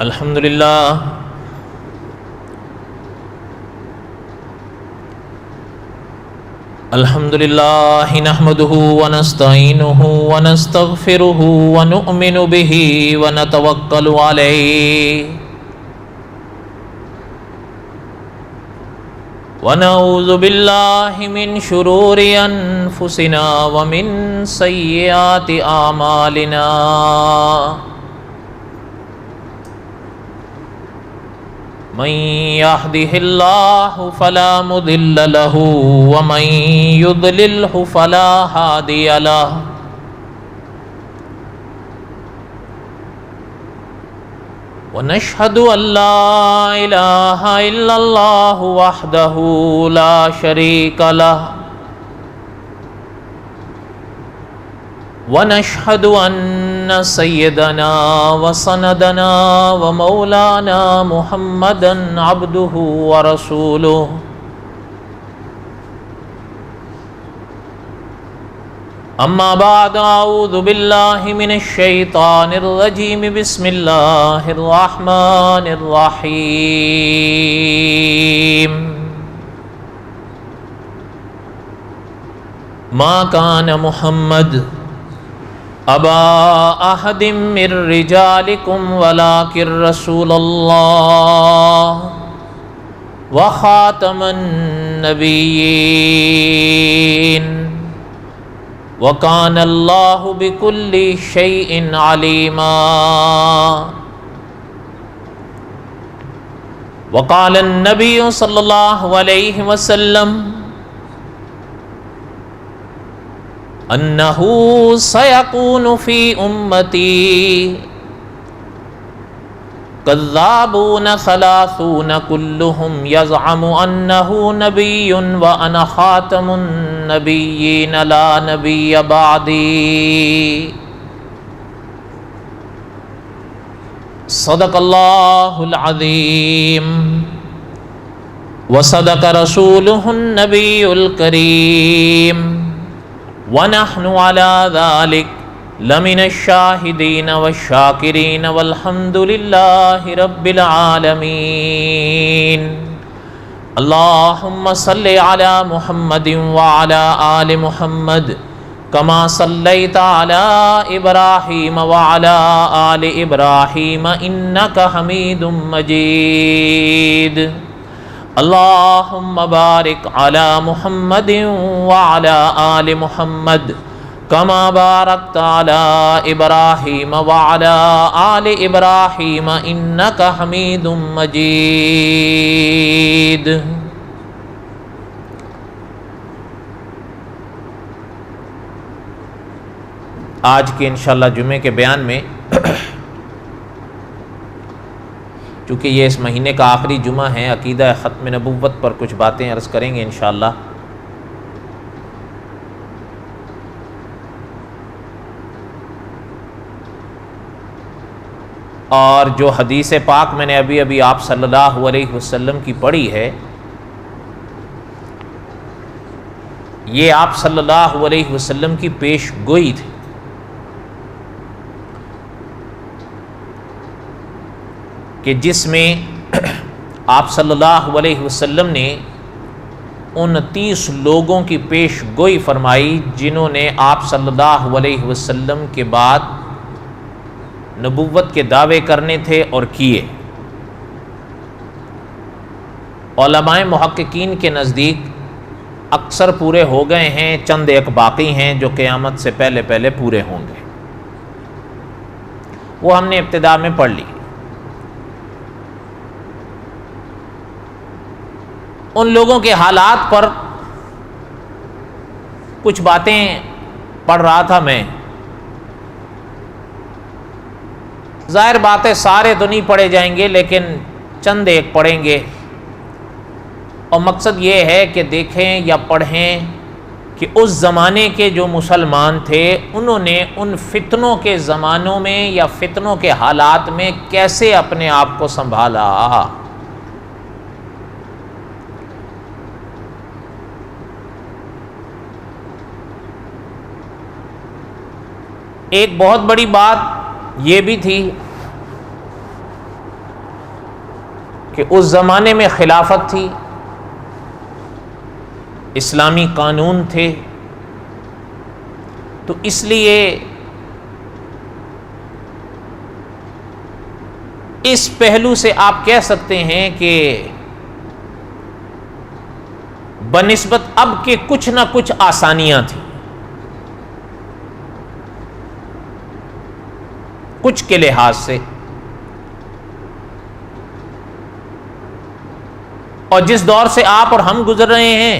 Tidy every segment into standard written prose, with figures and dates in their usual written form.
الحمد للہ نحمده ونستعینه ونستغفره ونؤمن به ونتوکل علیہ ونعوذ باللہ من شرور انفسنا ومن سیئات اعمالنا من يهده الله فلا مضل له ومن يضلله فلا هادي له ونشهد أن لا إله إلا الله وحده لا شريك له ونشهد أن سيدنا وسندنا ومولانا محمدا عبده ورسوله أما بعد أعوذ بالله من الشيطان الرجيم بسم الله الرحمن الرحيم ما كان محمد أبا أحد من رجالكم ولكن رسول الله وخاتم النبيين وكان الله بكل شيء عليما وقال النبي صلى الله عليه وسلم أنه سيكون في أمتي كذابون ثلاثون كلهم يزعم أنه نبي وأنا خاتم النبيين لا نبي بعدي صدق الله العظيم وصدق رسوله النبي الكريم ونحن على ذلك لمن الشاهدين والشاكرين والحمد لله رب العالمين اللهم صل على محمد وعلى آل محمد كما صليت على إبراهيم وعلى آل إبراهيم إنك حميد مجيد اللهم بارك على محمد وعلى آل محمد كما باركت على إبراهيم وعلى آل إبراهيم إنك حميد مجيد آج کے انشاءاللہ جمعے کے بیان میں چونکہ یہ اس مہینے کا آخری جمعہ ہے، عقیدہ ختم نبوت پر کچھ باتیں عرض کریں گے انشاءاللہ۔ اور جو حدیث پاک میں نے ابھی آپ صلی اللہ علیہ وسلم کی پڑھی ہے، یہ آپ صلی اللہ علیہ وسلم کی پیش گوئی تھی کہ جس میں آپ صلی اللہ علیہ وسلم نے 29 لوگوں کی پیش گوئی فرمائی جنہوں نے آپ صلی اللہ علیہ وسلم کے بعد نبوت کے دعوے کرنے تھے اور کیے۔ علماء محققین کے نزدیک اکثر پورے ہو گئے ہیں، چند ایک باقی ہیں جو قیامت سے پہلے پہلے پورے ہوں گے، وہ ہم نے ابتدا میں پڑھ لی۔ ان لوگوں کے حالات پر کچھ باتیں پڑھ رہا تھا میں، ظاہر بات ہے سارے تو نہیں پڑھے جائیں گے لیکن چند ایک پڑھیں گے، اور مقصد یہ ہے کہ دیکھیں یا پڑھیں کہ اس زمانے کے جو مسلمان تھے انہوں نے ان فتنوں کے زمانوں میں یا فتنوں کے حالات میں کیسے اپنے آپ کو سنبھالا۔ ایک بہت بڑی بات یہ بھی تھی کہ اس زمانے میں خلافت تھی، اسلامی قانون تھے، تو اس لیے اس پہلو سے آپ کہہ سکتے ہیں کہ بنسبت اب کے کچھ نہ کچھ آسانیاں تھیں، کچھ کے لحاظ سے، اور جس دور سے آپ اور ہم گزر رہے ہیں،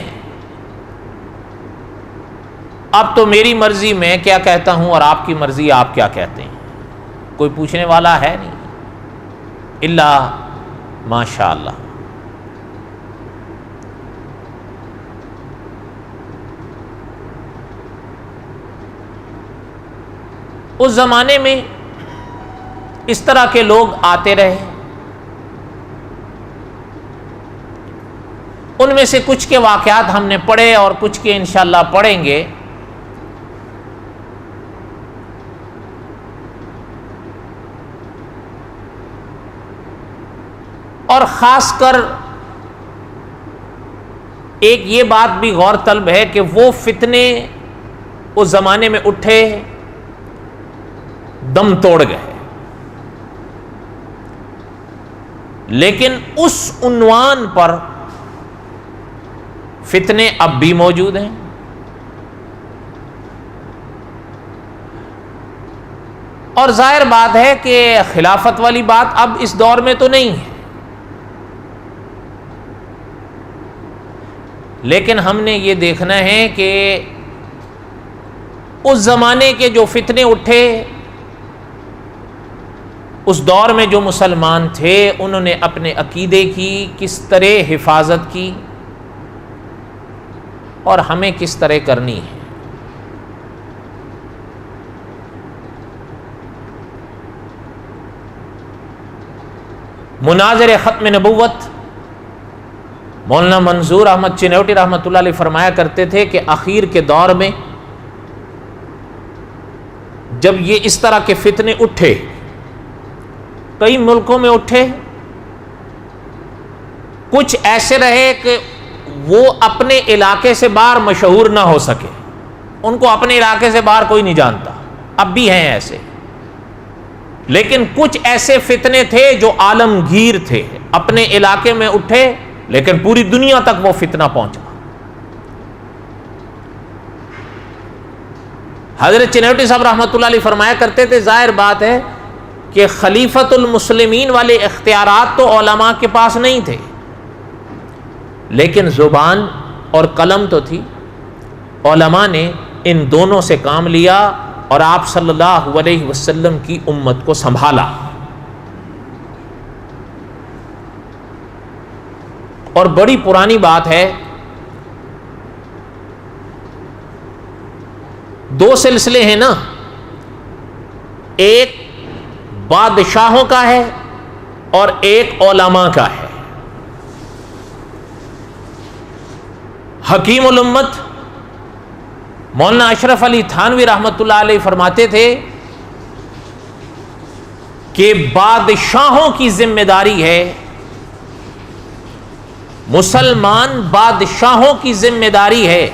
اب تو میری مرضی میں کیا کہتا ہوں اور آپ کی مرضی آپ کیا کہتے ہیں، کوئی پوچھنے والا ہے نہیں الا ماشاء اللہ۔ اس زمانے میں اس طرح کے لوگ آتے رہے، ان میں سے کچھ کے واقعات ہم نے پڑھے اور کچھ کے انشاءاللہ پڑھیں گے۔ اور خاص کر ایک یہ بات بھی غور طلب ہے کہ وہ فتنے اس زمانے میں اٹھے، دم توڑ گئے، لیکن اس عنوان پر فتنے اب بھی موجود ہیں۔ اور ظاہر بات ہے کہ خلافت والی بات اب اس دور میں تو نہیں ہے، لیکن ہم نے یہ دیکھنا ہے کہ اس زمانے کے جو فتنے اٹھے، اس دور میں جو مسلمان تھے، انہوں نے اپنے عقیدے کی کس طرح حفاظت کی اور ہمیں کس طرح کرنی ہے۔ مناظر ختم نبوت مولانا منظور احمد چنوٹی رحمۃ اللہ علیہ فرمایا کرتے تھے کہ اخیر کے دور میں جب یہ اس طرح کے فتنے اٹھے، کئی ملکوں میں اٹھے، کچھ ایسے رہے کہ وہ اپنے علاقے سے باہر مشہور نہ ہو سکے، ان کو اپنے علاقے سے باہر کوئی نہیں جانتا، اب بھی ہیں ایسے، لیکن کچھ ایسے فتنے تھے جو عالمگیر تھے، اپنے علاقے میں اٹھے لیکن پوری دنیا تک وہ فتنہ پہنچا۔ حضرت چنوٹی صاحب رحمۃ اللہ علیہ فرمایا کرتے تھے، ظاہر بات ہے کہ خلیفۃ المسلمین والے اختیارات تو علماء کے پاس نہیں تھے، لیکن زبان اور قلم تو تھی۔ علماء نے ان دونوں سے کام لیا اور آپ صلی اللہ علیہ وسلم کی امت کو سنبھالا۔ اور بڑی پرانی بات ہے، دو سلسلے ہیں نا، ایک بادشاہوں کا ہے اور ایک علماء کا ہے۔ حکیم الامت مولانا اشرف علی تھانوی رحمۃ اللہ علیہ فرماتے تھے کہ بادشاہوں کی ذمہ داری ہے، مسلمان بادشاہوں کی ذمہ داری ہے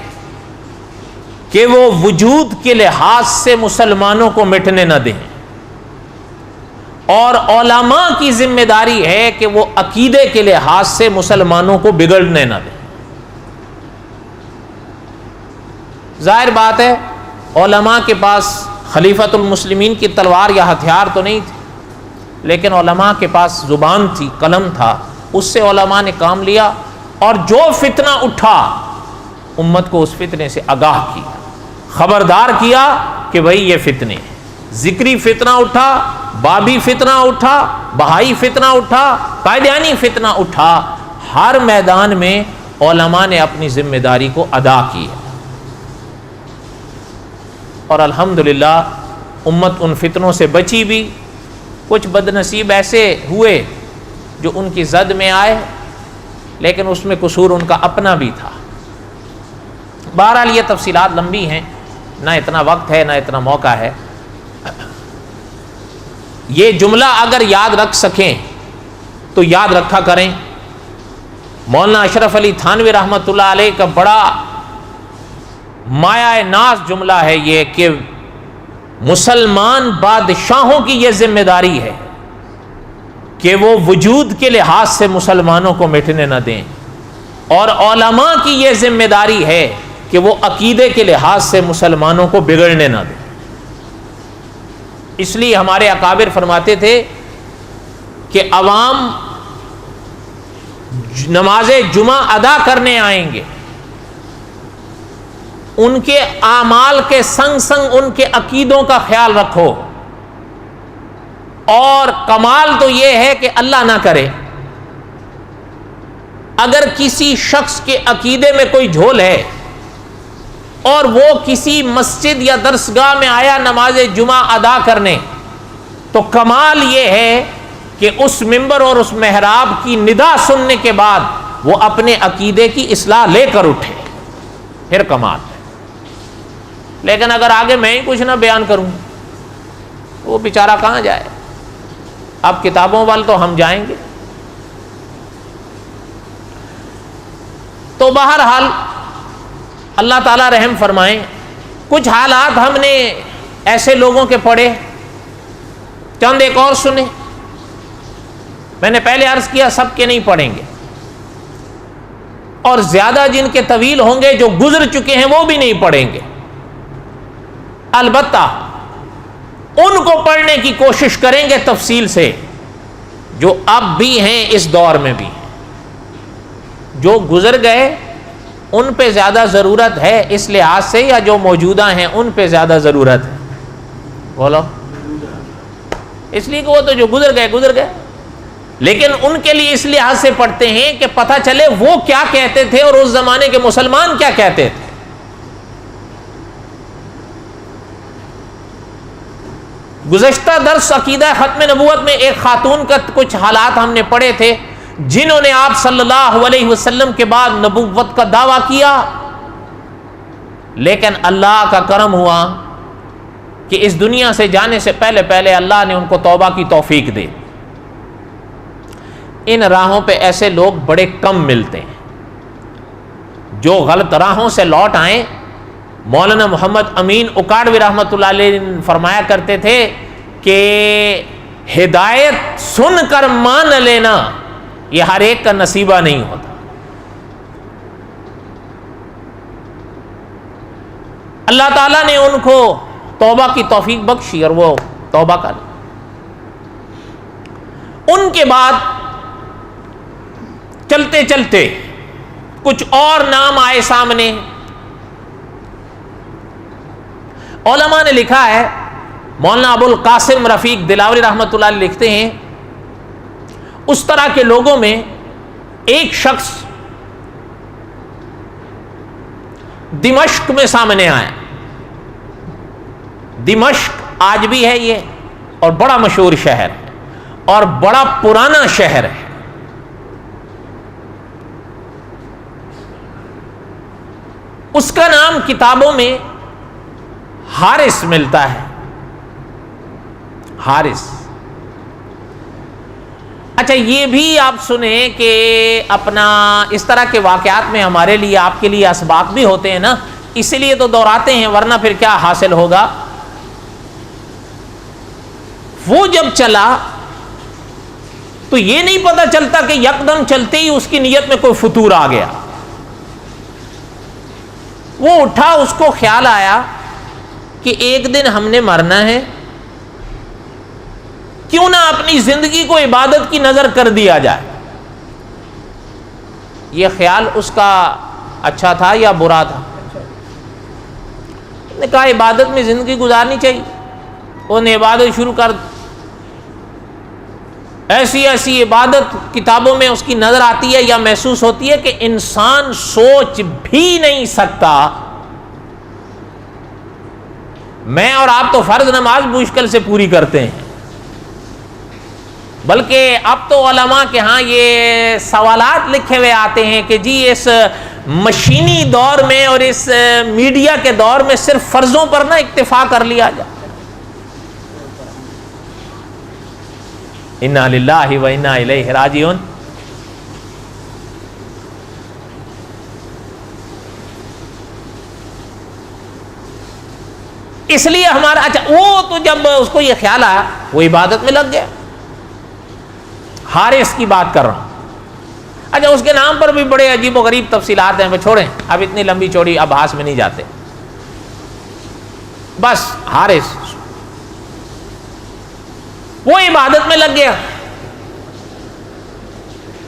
کہ وہ وجود کے لحاظ سے مسلمانوں کو مٹنے نہ دیں، اور علماء کی ذمہ داری ہے کہ وہ عقیدے کے لحاظ سے مسلمانوں کو بگڑنے نہ دیں۔ ظاہر بات ہے علماء کے پاس خلیفۃ المسلمین کی تلوار یا ہتھیار تو نہیں تھے، لیکن علماء کے پاس زبان تھی، قلم تھا، اس سے علماء نے کام لیا، اور جو فتنہ اٹھا امت کو اس فتنے سے آگاہ کیا، خبردار کیا کہ بھئی یہ فتنے ہیں۔ ذکری فتنہ اٹھا، بابی فتنہ اٹھا، بہائی فتنہ اٹھا، قادیانی فتنہ اٹھا، ہر میدان میں علماء نے اپنی ذمہ داری کو ادا کی ہے، اور الحمدللہ امت ان فتنوں سے بچی بھی۔ کچھ بدنصیب ایسے ہوئے جو ان کی زد میں آئے، لیکن اس میں قصور ان کا اپنا بھی تھا۔ بہرحال یہ تفصیلات لمبی ہیں، نہ اتنا وقت ہے نہ اتنا موقع ہے۔ یہ جملہ اگر یاد رکھ سکیں تو یاد رکھا کریں، مولانا اشرف علی تھانوی رحمۃ اللہ علیہ کا بڑا مایہ ناز جملہ ہے یہ کہ مسلمان بادشاہوں کی یہ ذمہ داری ہے کہ وہ وجود کے لحاظ سے مسلمانوں کو مٹنے نہ دیں، اور علماء کی یہ ذمہ داری ہے کہ وہ عقیدے کے لحاظ سے مسلمانوں کو بگڑنے نہ دیں۔ اس لیے ہمارے اکابر فرماتے تھے کہ عوام نماز جمعہ ادا کرنے آئیں گے، ان کے اعمال کے سنگ سنگ ان کے عقیدوں کا خیال رکھو، اور کمال تو یہ ہے کہ اللہ نہ کرے اگر کسی شخص کے عقیدے میں کوئی جھول ہے اور وہ کسی مسجد یا درسگاہ میں آیا نماز جمعہ ادا کرنے، تو کمال یہ ہے کہ اس ممبر اور اس محراب کی ندا سننے کے بعد وہ اپنے عقیدے کی اصلاح لے کر اٹھے، پھر کمال ہے۔ لیکن اگر آگے میں ہی کچھ نہ بیان کروں وہ بیچارہ کہاں جائے؟ اب کتابوں وال تو ہم جائیں گے۔ تو بہرحال اللہ تعالیٰ رحم فرمائیں، کچھ حالات ہم نے ایسے لوگوں کے پڑھے، چند ایک اور سنے۔ میں نے پہلے عرض کیا سب کے نہیں پڑھیں گے، اور زیادہ جن کے طویل ہوں گے جو گزر چکے ہیں وہ بھی نہیں پڑھیں گے، البتہ ان کو پڑھنے کی کوشش کریں گے تفصیل سے جو اب بھی ہیں، اس دور میں بھی ہیں۔ جو گزر گئے ان پہ زیادہ ضرورت ہے اس لحاظ سے، یا جو موجودہ ہیں ان پہ زیادہ ضرورت ہے؟ بولو۔ اس لیے کہ وہ تو جو گزر گئے، لیکن ان کے لیے اس لحاظ سے پڑھتے ہیں کہ پتہ چلے وہ کیا کہتے تھے اور اس زمانے کے مسلمان کیا کہتے تھے۔ گزشتہ درس عقیدہ ختم نبوت میں ایک خاتون کا کچھ حالات ہم نے پڑھے تھے جنہوں نے آپ صلی اللہ علیہ وسلم کے بعد نبوت کا دعویٰ کیا، لیکن اللہ کا کرم ہوا کہ اس دنیا سے جانے سے پہلے اللہ نے ان کو توبہ کی توفیق دی۔ ان راہوں پہ ایسے لوگ بڑے کم ملتے ہیں جو غلط راہوں سے لوٹ آئیں۔ مولانا محمد امین اکاڑوی رحمۃ اللہ علیہ فرمایا کرتے تھے کہ ہدایت سن کر مان لینا یہ ہر ایک کا نصیبہ نہیں ہوتا۔ اللہ تعالیٰ نے ان کو توبہ کی توفیق بخشی اور وہ توبہ کر لی۔ ان کے بعد چلتے چلتے کچھ اور نام آئے سامنے۔ علماء نے لکھا ہے، مولانا ابو القاسم رفیق دلاوری رحمۃ اللہ علیہ لکھتے ہیں، اس طرح کے لوگوں میں ایک شخص دمشق میں سامنے آیا۔ دمشق آج بھی ہے یہ، اور بڑا مشہور شہر ہے اور بڑا پرانا شہر ہے۔ اس کا نام کتابوں میں حارث ملتا ہے، حارث۔ اچھا یہ بھی آپ سنیں کہ اپنا اس طرح کے واقعات میں ہمارے لیے آپ کے لیے اسباق بھی ہوتے ہیں نا، اسی لیے تو دہراتے ہیں، ورنہ پھر کیا حاصل ہوگا۔ وہ جب چلا تو یہ نہیں پتہ چلتا کہ یکدم چلتے ہی اس کی نیت میں کوئی فطور آ گیا۔ وہ اٹھا، اس کو خیال آیا کہ ایک دن ہم نے مرنا ہے، کیوں نہ اپنی زندگی کو عبادت کی نظر کر دیا جائے۔ یہ خیال اس کا اچھا تھا یا برا تھا؟ نے کہا عبادت میں زندگی گزارنی چاہیے۔ انہوں نے عبادت شروع کر دی، ایسی عبادت کتابوں میں اس کی نظر آتی ہے یا محسوس ہوتی ہے کہ انسان سوچ بھی نہیں سکتا۔ میں اور آپ تو فرض نماز مشکل سے پوری کرتے ہیں، بلکہ اب تو علماء کے ہاں یہ سوالات لکھے ہوئے آتے ہیں کہ جی اس مشینی دور میں اور اس میڈیا کے دور میں صرف فرضوں پر نہ اکتفا کر لیا جائے۔ انا للہ و انا الیہ راجعون. اس لیے ہمارا اچھا وہ تو جب اس کو یہ خیال آیا وہ عبادت میں لگ گیا. حارث کی بات کر رہا ہوں. اچھا اس کے نام پر بھی بڑے عجیب و غریب تفصیلات ہیں, وہ چھوڑیں, اب اتنی لمبی چوڑی ابحاث میں نہیں جاتے. بس حارث وہ عبادت میں لگ گیا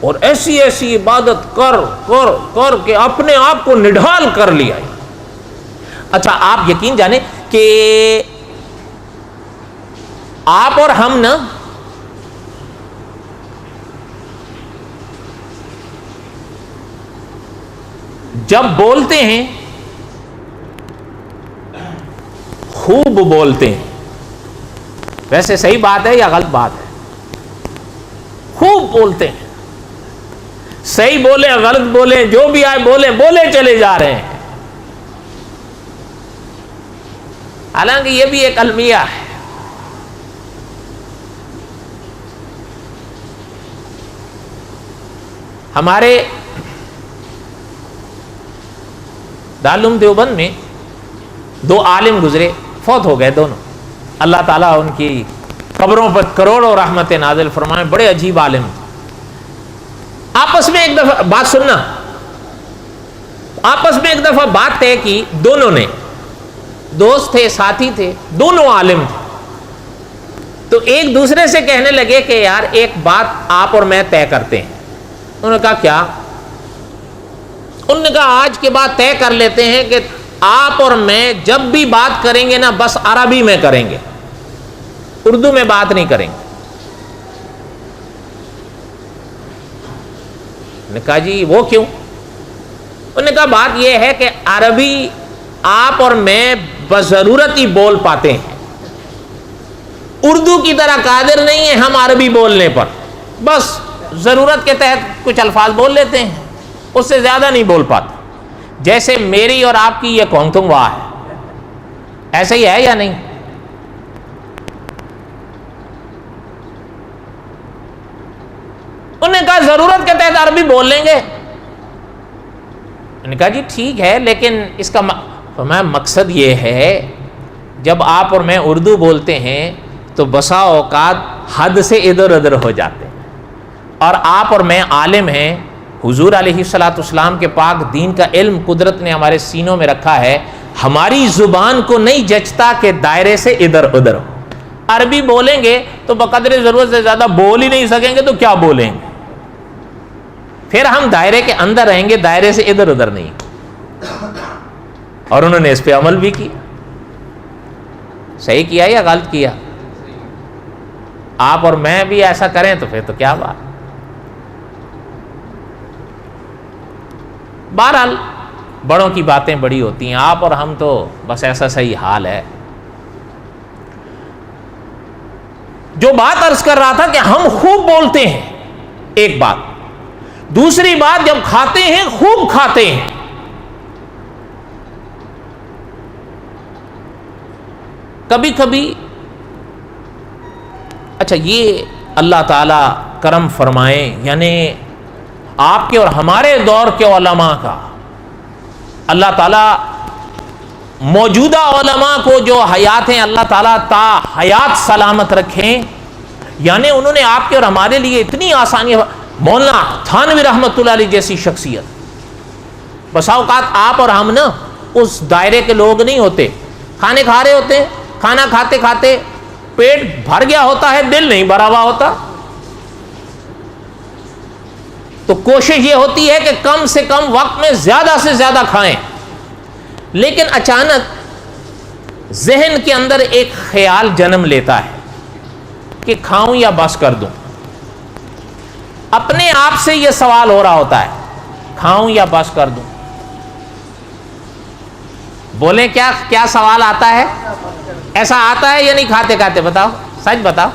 اور ایسی ایسی عبادت کر کر کر کے اپنے آپ کو نڈھال کر لیا. اچھا آپ یقین جانیں کہ آپ اور ہم نا جب بولتے ہیں خوب بولتے ہیں, ویسے صحیح بات ہے یا غلط بات ہے؟ خوب بولتے ہیں, صحیح بولیں غلط بولیں جو بھی آئے بولیں, بولے چلے جا رہے ہیں. حالانکہ یہ بھی ایک المیہ ہے. ہمارے دارالعلوم دیوبند میں 2 عالم گزرے, فوت ہو گئے دونوں. اللہ تعالیٰ ان کی قبروں پر کروڑوں رحمت نازل فرمائے. بڑے عجیب عالم. آپس میں ایک دفعہ بات سننا, آپس میں ایک دفعہ بات طے کی دونوں نے, دوست تھے, ساتھی تھے, دونوں عالم تھے. تو ایک دوسرے سے کہنے لگے کہ یار ایک بات آپ اور میں طے کرتے ہیں. انہوں نے کہا کیا؟ انہوں نے کہا آج کے بعد طے کر لیتے ہیں کہ آپ اور میں جب بھی بات کریں گے نا بس عربی میں کریں گے, اردو میں بات نہیں کریں گے. نے کہا جی وہ کیوں؟ انہوں نے کہا بات یہ ہے کہ عربی آپ اور میں بضرورت ہی بول پاتے ہیں, اردو کی طرح قادر نہیں ہے ہم عربی بولنے پر, بس ضرورت کے تحت کچھ الفاظ بول لیتے ہیں, اس سے زیادہ نہیں بول پاتے. جیسے میری اور آپ کی یہ کونتم واہ ہے, ایسا ہی ہے یا نہیں؟ انہوں نے کہا ضرورت کے تحت عربی بول لیں گے. انہوں نے کہا جی ٹھیک ہے, لیکن اس کا مقصد یہ ہے جب آپ اور میں اردو بولتے ہیں تو بسا اوقات حد سے ادھر ادھر ہو جاتے ہیں, اور آپ اور میں عالم ہیں. حضور علیہ الصلوۃ والسلام کے پاک دین کا علم قدرت نے ہمارے سینوں میں رکھا ہے, ہماری زبان کو نہیں جچتا کہ دائرے سے ادھر ادھر ہو. عربی بولیں گے تو بقدر ضرورت سے زیادہ بول ہی نہیں سکیں گے تو کیا بولیں گے؟ پھر ہم دائرے کے اندر رہیں گے, دائرے سے ادھر ادھر نہیں. اور انہوں نے اس پہ عمل بھی کیا. صحیح کیا یا غلط کیا؟ آپ اور میں بھی ایسا کریں تو پھر تو کیا بات. بہرحال بڑوں کی باتیں بڑی ہوتی ہیں, آپ اور ہم تو بس ایسا صحیح حال ہے. جو بات عرض کر رہا تھا کہ ہم خوب بولتے ہیں ایک بات, دوسری بات جب کھاتے ہیں خوب کھاتے ہیں. کبھی کبھی اچھا یہ اللہ تعالی کرم فرمائے, یعنی آپ کے اور ہمارے دور کے علماء کا اللہ تعالیٰ موجودہ علماء کو جو حیات ہیں اللہ تعالیٰ تا حیات سلامت رکھیں. یعنی انہوں نے آپ کے اور ہمارے لیے اتنی آسانی. مولانا تھانوی رحمۃ اللہ علیہ جیسی شخصیت, بسا اوقات آپ اور ہم نا اس دائرے کے لوگ نہیں ہوتے, کھانے کھا رہے ہوتے ہیں, کھانا کھاتے کھاتے پیٹ بھر گیا ہوتا ہے, دل نہیں بھرا ہوا ہوتا, تو کوشش یہ ہوتی ہے کہ کم سے کم وقت میں زیادہ سے زیادہ کھائیں. لیکن اچانک ذہن کے اندر ایک خیال جنم لیتا ہے کہ کھاؤں یا بس کر دوں. اپنے آپ سے یہ سوال ہو رہا ہوتا ہے, کھاؤں یا بس کر دوں. بولیں کیا کیا سوال آتا ہے؟ ایسا آتا ہے یا نہیں کھاتے کھاتے؟ بتاؤ, سچ بتاؤ.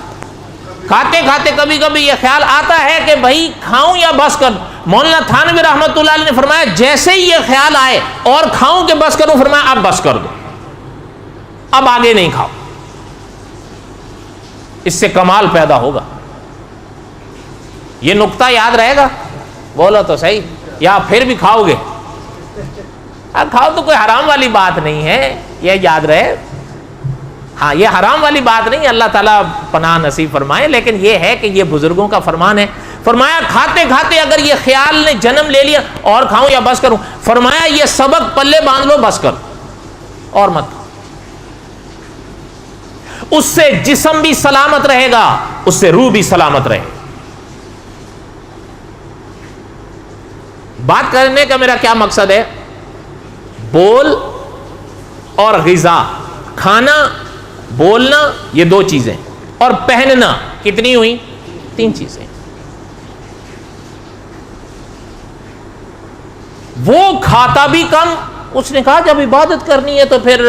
کھاتے کھاتے کبھی کبھی یہ خیال آتا ہے کہ بھائی کھاؤں یا بس کر. مولانا تھانوی رحمۃ اللہ علیہ نے فرمایا جیسے ہی یہ خیال آئے اور کھاؤں کہ بس کروں, فرمایا اب بس کر دو, اب آگے نہیں کھاؤ, اس سے کمال پیدا ہوگا. یہ نقطہ یاد رہے گا؟ بولو تو صحیح، یا پھر بھی کھاؤ گے؟ کھاؤ تو کوئی حرام والی بات نہیں ہے، یہ یاد رہے. ہاں یہ حرام والی بات نہیں، اللہ تعالیٰ پناہ نصیب فرمائے، لیکن یہ ہے کہ یہ بزرگوں کا فرمان ہے. فرمایا کھاتے کھاتے اگر یہ خیال نے جنم لے لیا اور کھاؤں یا بس کروں، فرمایا یہ سبق پلے باندھ لو، بس کرو اور مت. اس سے جسم بھی سلامت رہے گا، اس سے روح بھی سلامت رہے گا. بات کرنے کا میرا کیا مقصد ہے؟ بول اور غذا، کھانا، بولنا، یہ دو چیزیں، اور پہننا کتنی ہوئی؟ 3 چیزیں. وہ کھاتا بھی کم، اس نے کہا جب عبادت کرنی ہے تو پھر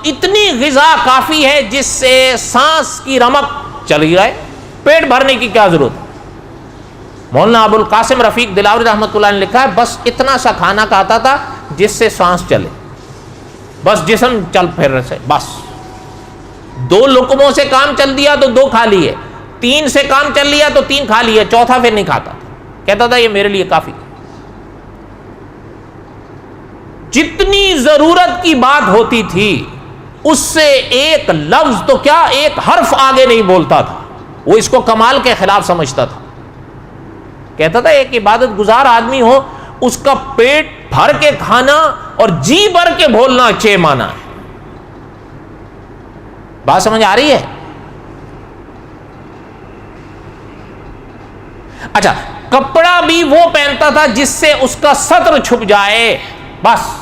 اتنی غذا کافی ہے جس سے سانس کی رمق چلی جائے، پیٹ بھرنے کی کیا ضرورت. مولانا ابو القاسم رفیق دلاوری رحمۃ اللہ نے لکھا ہے بس اتنا سا کھانا کھاتا تھا جس سے سانس چلے، بس جسم چل پھر سے، بس 2 لقموں سے کام چل دیا تو 2 کھا لیے، 3 سے کام چل لیا تو 3 کھا لیے، چوتھا پھر نہیں کھاتا تھا. کہتا تھا یہ میرے لیے کافی. جتنی ضرورت کی بات ہوتی تھی اس سے ایک لفظ تو کیا، ایک حرف آگے نہیں بولتا تھا. وہ اس کو کمال کے خلاف سمجھتا تھا. کہتا تھا ایک عبادت گزار آدمی ہو، اس کا پیٹ بھر کے کھانا اور جی بھر کے بولنا 6 معنی ہے. بات سمجھ آ رہی ہے؟ اچھا، کپڑا بھی وہ پہنتا تھا جس سے اس کا سطر چھپ جائے، بس.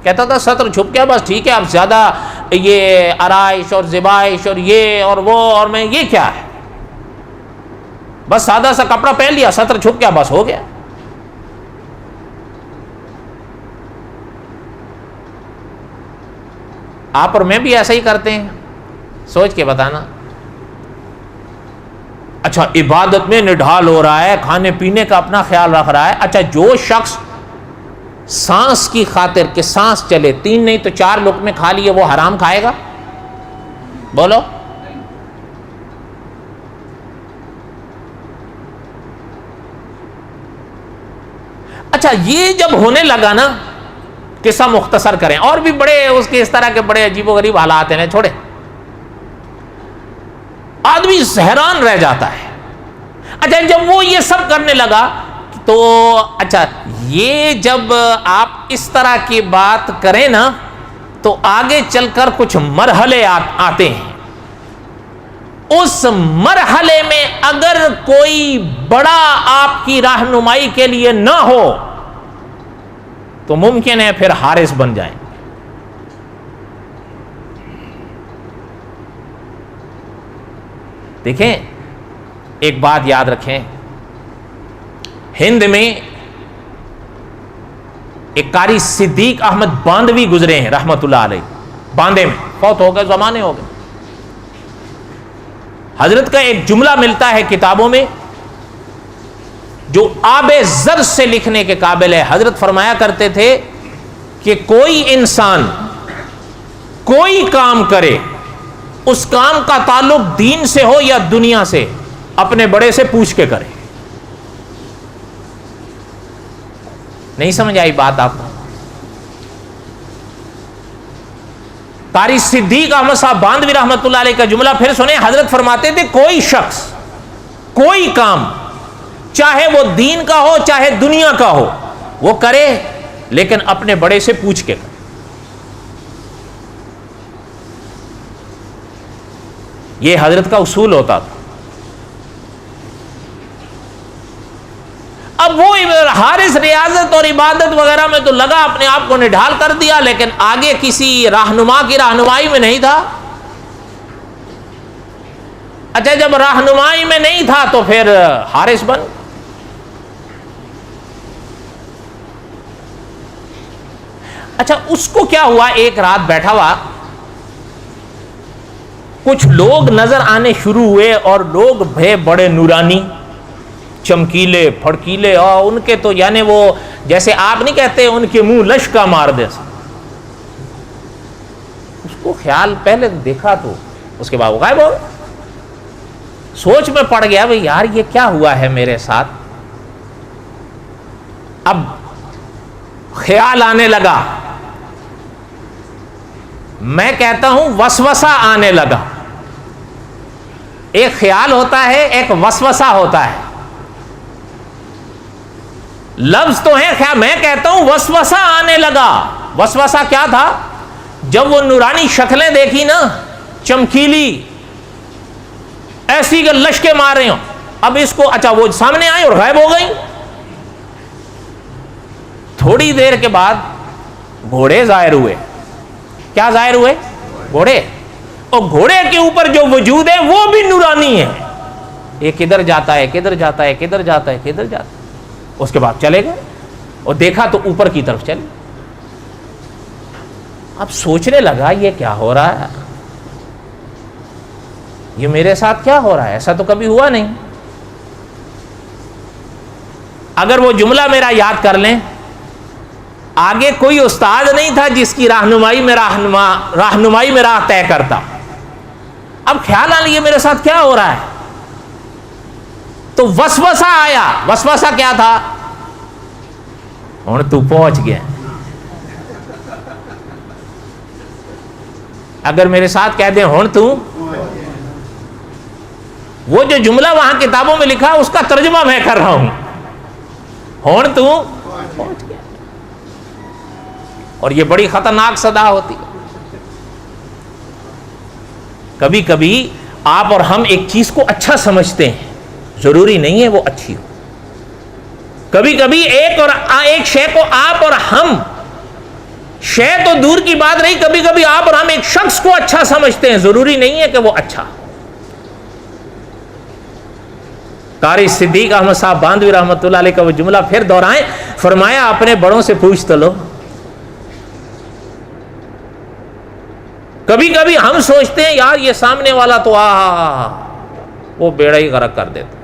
کہتا تھا سطر چھپ گیا بس ٹھیک ہے، اب زیادہ یہ آرائش اور زبائش اور یہ اور وہ اور میں یہ کیا ہے، بس سادہ سا کپڑا پہن لیا، سطر چھپ گیا، بس ہو گیا. آپ اور میں بھی ایسا ہی کرتے ہیں، سوچ کے بتانا. اچھا عبادت میں نڈھال ہو رہا ہے، کھانے پینے کا اپنا خیال رکھ رہا ہے. اچھا جو شخص سانس کی خاطر کہ سانس چلے 3 نہیں تو 4 لقمے کھا لیے، وہ حرام کھائے گا؟ بولو. اچھا یہ جب ہونے لگا نا، قصہ مختصر کریں، اور بھی بڑے اس کے اس طرح کے بڑے عجیب و غریب حالات ہیں، چھوڑے. آدمی حیران رہ جاتا ہے. اچھا جب وہ یہ سب کرنے لگا تو اچھا یہ جب آپ اس طرح کی بات کریں نا تو آگے چل کر کچھ مرحلے آتے ہیں. اس مرحلے میں اگر کوئی بڑا آپ کی رہنمائی کے لیے نہ ہو تو ممکن ہے پھر حارث بن جائیں. دیکھیں ایک بات یاد رکھیں، ہند میں ایک قاری صدیق احمد باندوی گزرے ہیں رحمت اللہ علیہ، باندے میں فوت ہو گئے، زمانے ہو گئے. حضرت کا ایک جملہ ملتا ہے کتابوں میں جو آب زر سے لکھنے کے قابل ہے. حضرت فرمایا کرتے تھے کہ کوئی انسان کوئی کام کرے، اس کام کا تعلق دین سے ہو یا دنیا سے، اپنے بڑے سے پوچھ کے کرے. نہیں سمجھ آئی بات آپ کو؟ قاری صدیق احمد صاحب باندوی رحمت اللہ علیہ کا جملہ پھر سنیں. حضرت فرماتے تھے کوئی شخص کوئی کام، چاہے وہ دین کا ہو چاہے دنیا کا ہو، وہ کرے لیکن اپنے بڑے سے پوچھ کے کرے. یہ حضرت کا اصول ہوتا تھا. اب وہ حارث ریاضت اور عبادت وغیرہ میں تو لگا، اپنے آپ کو نڈھال کر دیا، لیکن آگے کسی رہنما کی رہنمائی میں نہیں تھا. اچھا جب رہنمائی میں نہیں تھا تو پھر حارث بن. اچھا اس کو کیا ہوا، ایک رات بیٹھا ہوا، کچھ لوگ نظر آنے شروع ہوئے اور لوگ بڑے نورانی، چمکیلے پھڑکیلے، اور ان کے تو یعنی وہ جیسے آپ نہیں کہتے ان کے منہ لشکا مار دے. اس کو خیال پہلے دیکھا تو اس کے بعد وہ غائب ہو گئے. سوچ میں پڑ گیا بھئی یار یہ کیا ہوا ہے میرے ساتھ. اب خیال آنے لگا, میں کہتا ہوں وسوسہ آنے لگا. ایک خیال ہوتا ہے, ایک وسوسہ ہوتا ہے. لفظ تو ہے خیال, میں کہتا ہوں وسوسہ آنے لگا. وسوسہ کیا تھا؟ جب وہ نورانی شکلیں دیکھی نا, چمکیلی, ایسی کہ لشکے مار رہے ہوں, اب اس کو اچھا وہ سامنے آئے اور غائب ہو گئی. تھوڑی دیر کے بعد گھوڑے ظاہر ہوئے. کیا ظاہر ہوئے؟ گھوڑے. اور گھوڑے کے اوپر جو وجود ہے وہ بھی نورانی ہے. یہ کدھر جاتا ہے, کدھر جاتا ہے, کدھر جاتا ہے, کدھر جاتا ہے. اس کے بعد چلے گئے اور دیکھا تو اوپر کی طرف چلے. اب سوچنے لگا یہ کیا ہو رہا ہے, یہ میرے ساتھ کیا ہو رہا ہے, ایسا تو کبھی ہوا نہیں. اگر وہ جملہ میرا یاد کر لیں, آگے کوئی استاد نہیں تھا جس کی رہنمائی میں راہ طے کرتا. اب خیال آ لیا میرے ساتھ کیا ہو رہا ہے, تو وسوسہ آیا. وسوسہ کیا تھا؟ ہن تو پہنچ گیا. اگر میرے ساتھ کہہ دیں ہن تو, وہ جو جملہ وہاں کتابوں میں لکھا اس کا ترجمہ میں کر رہا ہوں, ہن تو پہنچ گیا. اور یہ بڑی خطرناک صدا ہوتی ہے. کبھی کبھی آپ اور ہم ایک چیز کو اچھا سمجھتے ہیں, ضروری نہیں ہے وہ اچھی ہو. کبھی کبھی ایک شے کو آپ اور ہم, شے تو دور کی بات نہیں, کبھی کبھی آپ اور ہم ایک شخص کو اچھا سمجھتے ہیں, ضروری نہیں ہے کہ وہ اچھا. قاری صدیق احمد صاحب باندھوی رحمۃ اللہ علیہ کا وہ جملہ پھر دہرائیں, فرمایا اپنے بڑوں سے پوچھ تو لو. کبھی کبھی ہم سوچتے ہیں یار یہ سامنے والا تو وہ بیڑا ہی غرق کر دیتا.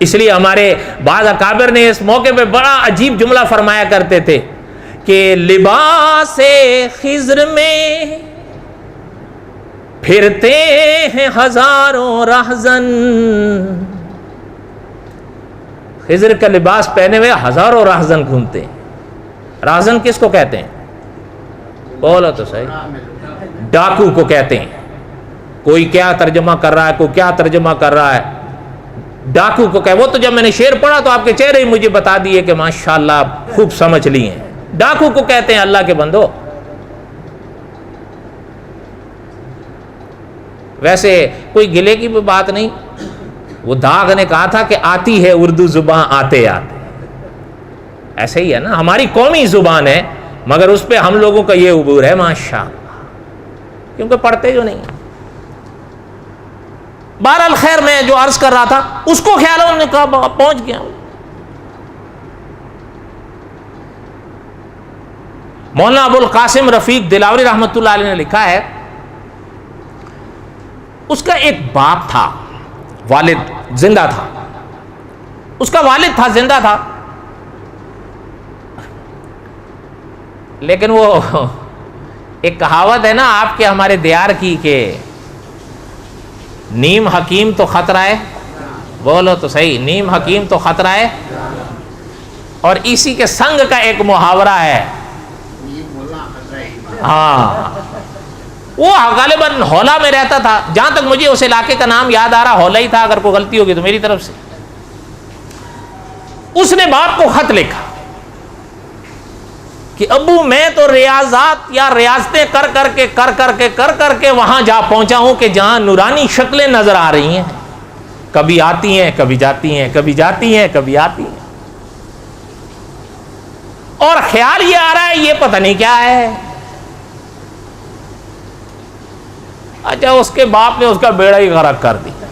اس لیے ہمارے بعض اکابر نے اس موقع پہ بڑا عجیب جملہ فرمایا کرتے تھے کہ لباس خضر میں پھرتے ہیں ہزاروں راہزن. خضر کا لباس پہنے ہوئے ہزاروں راہزن گھومتے ہیں. راہزن کس کو کہتے ہیں؟ بولو تو صحیح. ڈاکو کو کہتے ہیں. کوئی کیا ترجمہ کر رہا ہے, کوئی کیا ترجمہ کر رہا ہے. ڈاکو کو کہ وہ تو جب میں نے شعر پڑھا تو آپ کے چہرے ہی مجھے بتا دیے کہ ماشاءاللہ آپ خوب سمجھ لی ہیں. ڈاکو کو کہتے ہیں اللہ کے بندو. ویسے کوئی گلے کی بھی بات نہیں. وہ داغ نے کہا تھا کہ آتی ہے اردو زبان آتے آتے. ایسے ہی ہے نا, ہماری قومی زبان ہے مگر اس پہ ہم لوگوں کا یہ عبور ہے ماشاءاللہ, کیونکہ پڑھتے جو نہیں. بہرحال خیر, میں جو عرض کر رہا تھا اس کو خیال ہے, انہوں نے کہا پہنچ گیا. مولانا ابو القاسم رفیق دلاوری رحمۃ اللہ علیہ نے لکھا ہے, اس کا ایک باپ تھا, والد زندہ تھا, اس کا والد تھا زندہ تھا, لیکن وہ ایک کہاوت ہے نا آپ کے ہمارے دیار کی کہ نیم حکیم تو خطرہ ہے, بولو تو صحیح, نیم حکیم تو خطرہ ہے. اور اسی کے سنگ کا ایک محاورہ ہے, ہاں وہ غالباً ہولا میں رہتا تھا, جہاں تک مجھے اس علاقے کا نام یاد آ رہا ہولا ہی تھا, اگر کوئی غلطی ہوگی تو میری طرف سے. اس نے باپ کو خط لکھا کہ ابو میں تو ریاضات یا ریاضتیں کر کے وہاں جا پہنچا ہوں کہ جہاں نورانی شکلیں نظر آ رہی ہیں, کبھی آتی ہیں کبھی جاتی ہیں, کبھی جاتی ہیں کبھی آتی ہیں, اور خیال یہ آ رہا ہے یہ پتہ نہیں کیا ہے. اچھا, اس کے باپ نے اس کا بیڑا ہی غرق کر دیا.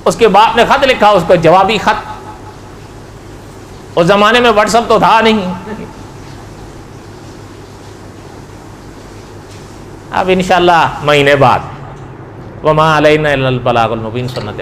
اس کے باپ نے خط لکھا, اس کا جوابی خط. اس زمانے میں واٹس ایپ تو تھا نہیں. اب انشاءاللہ مہینے بعد وما علینا الا البلاغ المبین سنت.